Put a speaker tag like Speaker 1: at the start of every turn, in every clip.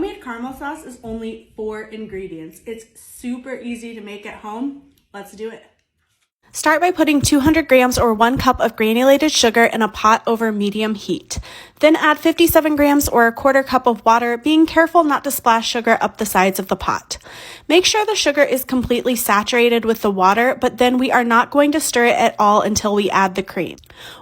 Speaker 1: Homemade caramel sauce is only 4 ingredients. It's super easy to make at home. Let's do it. Start by putting 200 grams or 1 cup of granulated sugar in a pot over medium heat. Then add 57 grams or a quarter cup of water, being careful not to splash sugar up the sides of the pot. Make sure the sugar is completely saturated with the water, but then we are not going to stir it at all until we add the cream.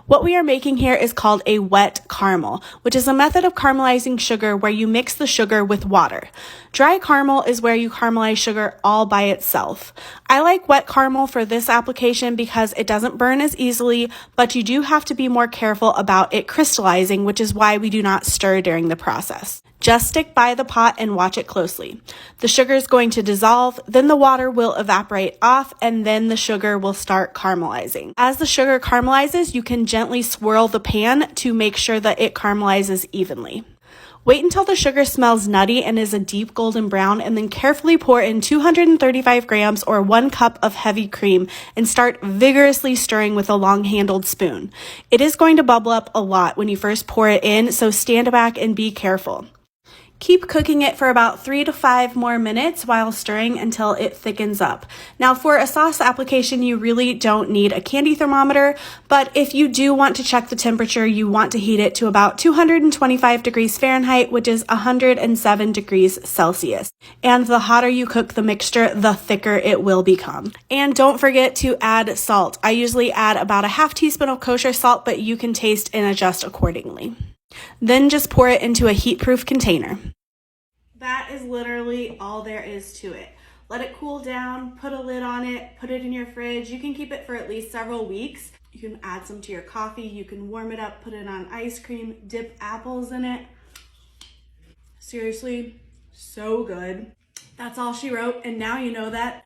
Speaker 1: What we are making here is called a wet caramel, which is a method of caramelizing sugar where you mix the sugar with water. Dry caramel is where you caramelize sugar all by itself. I like wet caramel for this application because it doesn't burn as easily, but you do have to be more careful about it crystallizing, which is why we do not stir during the process. Just stick by the pot and watch it closely. The sugar is going to dissolve, then the water will evaporate off, and then the sugar will start caramelizing. As the sugar caramelizes, you can gently swirl the pan to make sure that it caramelizes evenly. Wait until the sugar smells nutty and is a deep golden brown, and then carefully pour in 235 grams or 1 cup of heavy cream and start vigorously stirring with a long-handled spoon. It is going to bubble up a lot when you first pour it in, so stand back and be careful. Keep cooking it for about 3 to 5 more minutes while stirring until it thickens up. Now for a sauce application, you really don't need a candy thermometer, but if you do want to check the temperature, you want to heat it to about 225 degrees Fahrenheit, which is 107 degrees Celsius. And the hotter you cook the mixture, the thicker it will become. And don't forget to add salt. I usually add about a half teaspoon of kosher salt, but you can taste and adjust accordingly. Then just pour it into a heat-proof container. That is literally all there is to it. Let it cool down, put a lid on it, put it in your fridge. You can keep it for at least several weeks. You can add some to your coffee, you can warm it up, put it on ice cream, dip apples in it. Seriously, so good. That's all she wrote, and now you know that